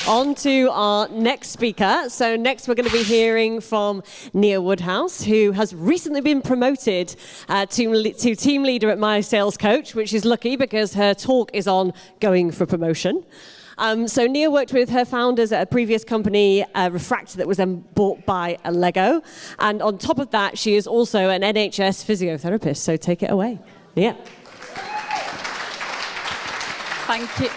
On to our next speaker. So next we're going to be hearing from Nia Woodhouse, who has recently been promoted to team leader at My Sales Coach, which is lucky because her talk is on going for promotion. So Nia worked with her founders at a previous company, Refractor, that was then bought by a Lego. And on top of that, she is also an NHS physiotherapist. So take it away, Nia. Thank you.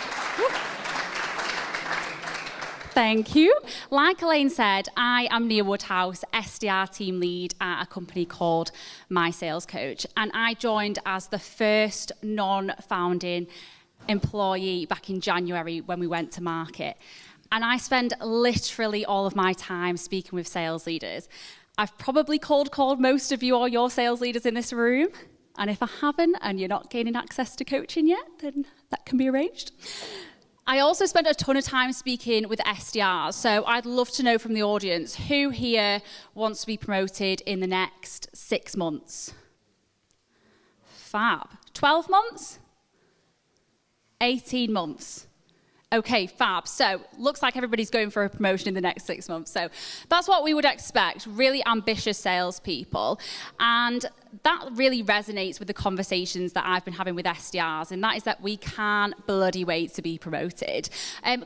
Thank you. Like Elaine said, I am Nia Woodhouse, SDR team lead at a company called My Sales Coach. And I joined as the first non-founding employee back in January when we went to market. And I spend literally all of my time speaking with sales leaders. I've probably cold called most of you or your sales leaders in this room. And if I haven't and you're not gaining access to coaching yet, then that can be arranged. I also spent a ton of time speaking with SDRs, so I'd love to know from the audience, who here wants to be promoted in the next 6 months? Fab. 12 months? 18 months? Okay, fab. So, looks like everybody's going for a promotion in the next 6 months. So, that's what we would expect, really ambitious salespeople. And that really resonates with the conversations that I've been having with SDRs, and that is that we can't bloody wait to be promoted.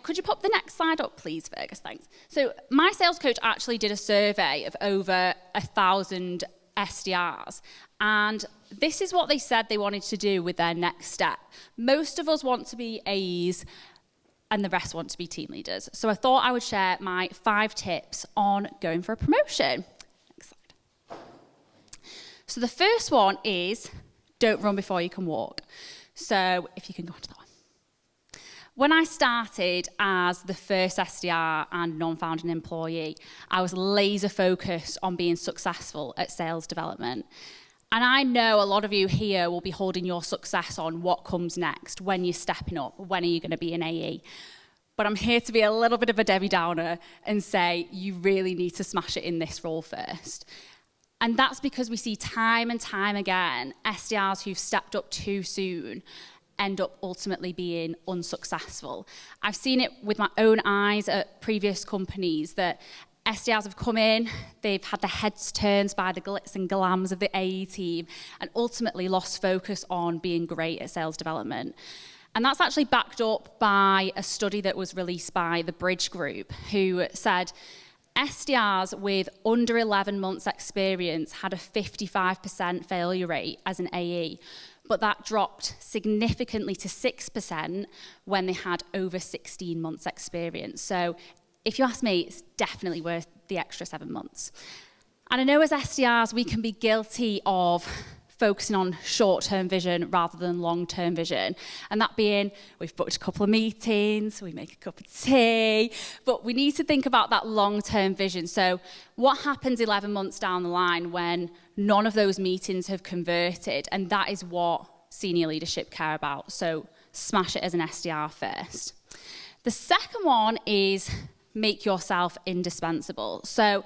Could you pop the next slide up, please, Fergus? Thanks. So, My Sales Coach actually did a survey of over 1,000 SDRs, and this is what they said they wanted to do with their next step. Most of us want to be AEs, and the rest want to be team leaders. So I thought I would share my 5 tips on going for a promotion. Next slide. So the first one is, don't run before you can walk. So if you can go on to that one. When I started as the first SDR and non-founding employee, I was laser focused on being successful at sales development. And I know a lot of you here will be holding your success on what comes next, when you're stepping up, when are you going to be an AE. But I'm here to be a little bit of a Debbie Downer and say you really need to smash it in this role first. And that's because we see time and time again, SDRs who've stepped up too soon end up ultimately being unsuccessful. I've seen it with my own eyes at previous companies that SDRs have come in, they've had their heads turned by the glitz and glams of the AE team and ultimately lost focus on being great at sales development. And that's actually backed up by a study that was released by the Bridge Group, who said SDRs with under 11 months experience had a 55% failure rate as an AE, but that dropped significantly to 6% when they had over 16 months experience. So if you ask me, it's definitely worth the extra 7 months. And I know as SDRs, we can be guilty of focusing on short-term vision rather than long-term vision. And that being, we've booked a couple of meetings, we make a cup of tea, but we need to think about that long-term vision. So what happens 11 months down the line when none of those meetings have converted? And that is what senior leadership care about. So smash it as an SDR first. The second one is make yourself indispensable. So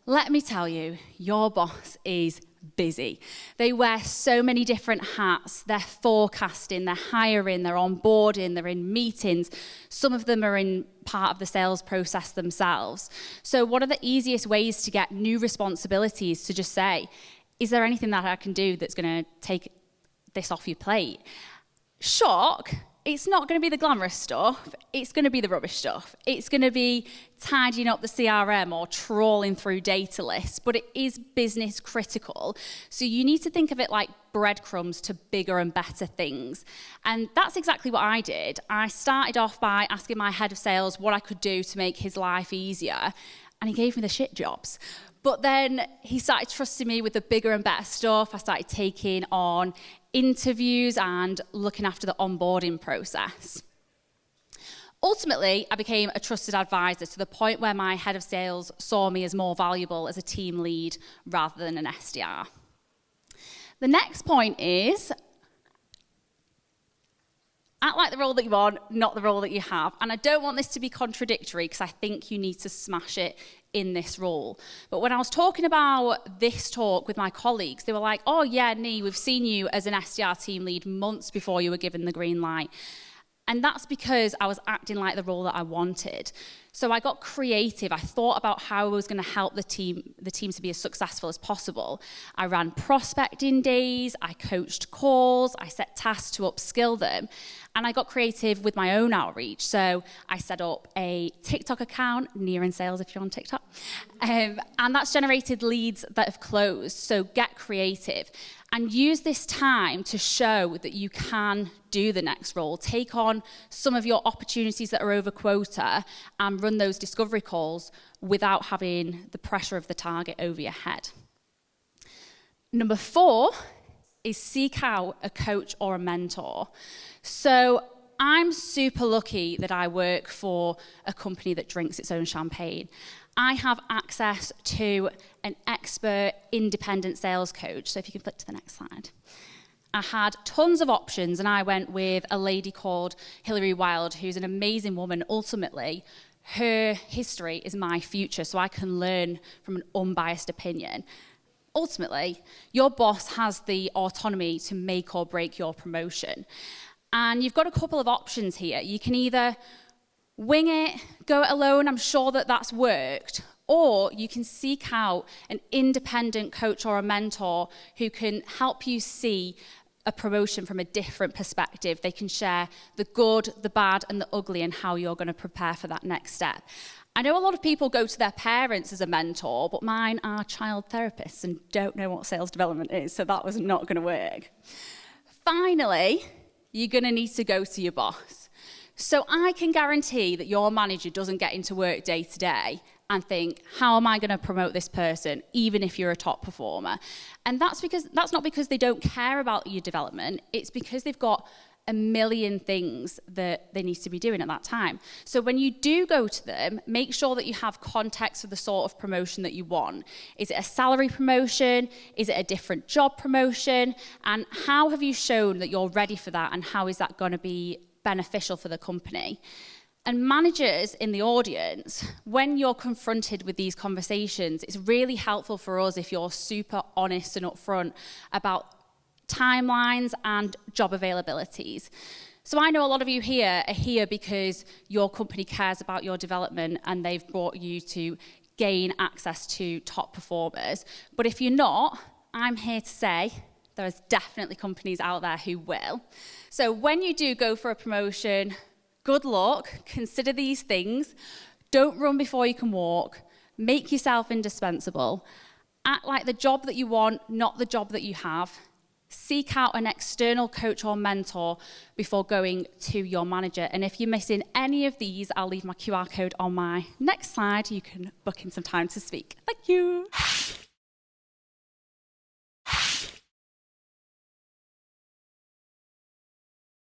let me tell you, your boss is busy. They wear so many different hats. They're forecasting, they're hiring, they're onboarding, they're in meetings. Some of them are in part of the sales process themselves. So one of the easiest ways to get new responsibilities is to just say, is there anything that I can do that's going to take this off your plate? Shock. It's not going to be the glamorous stuff, it's going to be the rubbish stuff. It's going to be tidying up the CRM or trawling through data lists, but it is business critical. So you need to think of it like breadcrumbs to bigger and better things. And that's exactly what I did. I started off by asking my head of sales what I could do to make his life easier, and he gave me the shit jobs. But then he started trusting me with the bigger and better stuff. I started taking on interviews and looking after the onboarding process. Ultimately, I became a trusted advisor to the point where my head of sales saw me as more valuable as a team lead rather than an SDR. The next point is, act like the role that you want, not the role that you have. And I don't want this to be contradictory because I think you need to smash it in this role. But when I was talking about this talk with my colleagues, they were like, oh yeah, Nee, we've seen you as an SDR team lead months before you were given the green light. And that's because I was acting like the role that I wanted. So I got creative. I thought about how I was going to help the team to be as successful as possible. I ran prospecting days, I coached calls, I set tasks to upskill them, and I got creative with my own outreach. So I set up a TikTok account, Nia in Sales if you're on TikTok, and that's generated leads that have closed. So get creative and use this time to show that you can do the next role. Take on some of your opportunities that are over quota and run those discovery calls without having the pressure of the target over your head. Number 4 is seek out a coach or a mentor. So I'm super lucky that I work for a company that drinks its own champagne. I have access to an expert independent sales coach. So if you can flip to the next slide. I had tons of options, and I went with a lady called Hilary Wilde, who's an amazing woman. Ultimately, her history is my future, so I can learn from an unbiased opinion. Ultimately, your boss has the autonomy to make or break your promotion. And you've got a couple of options here. You can either wing it, go it alone, I'm sure that that's worked, or you can seek out an independent coach or a mentor who can help you see a promotion from a different perspective. They can share the good, the bad, and the ugly, and how you're going to prepare for that next step. I know a lot of people go to their parents as a mentor, but mine are child therapists and don't know what sales development is, so that was not going to work. Finally, you're going to need to go to your boss. So I can guarantee that your manager doesn't get into work day to day and think, how am I going to promote this person, even if you're a top performer? And that's not because they don't care about your development, it's because they've got a million things that they need to be doing at that time. So when you do go to them, make sure that you have context for the sort of promotion that you want. Is it a salary promotion? Is it a different job promotion? And how have you shown that you're ready for that, and how is that going to be beneficial for the company? And managers in the audience, when you're confronted with these conversations, it's really helpful for us if you're super honest and upfront about timelines and job availabilities. So I know a lot of you here are here because your company cares about your development and they've brought you to gain access to top performers. But if you're not, I'm here to say there's definitely companies out there who will. So when you do go for a promotion, good luck, consider these things. Don't run before you can walk. Make yourself indispensable. Act like the job that you want, not the job that you have. Seek out an external coach or mentor before going to your manager. And if you're missing any of these, I'll leave my QR code on my next slide. You can book in some time to speak. Thank you.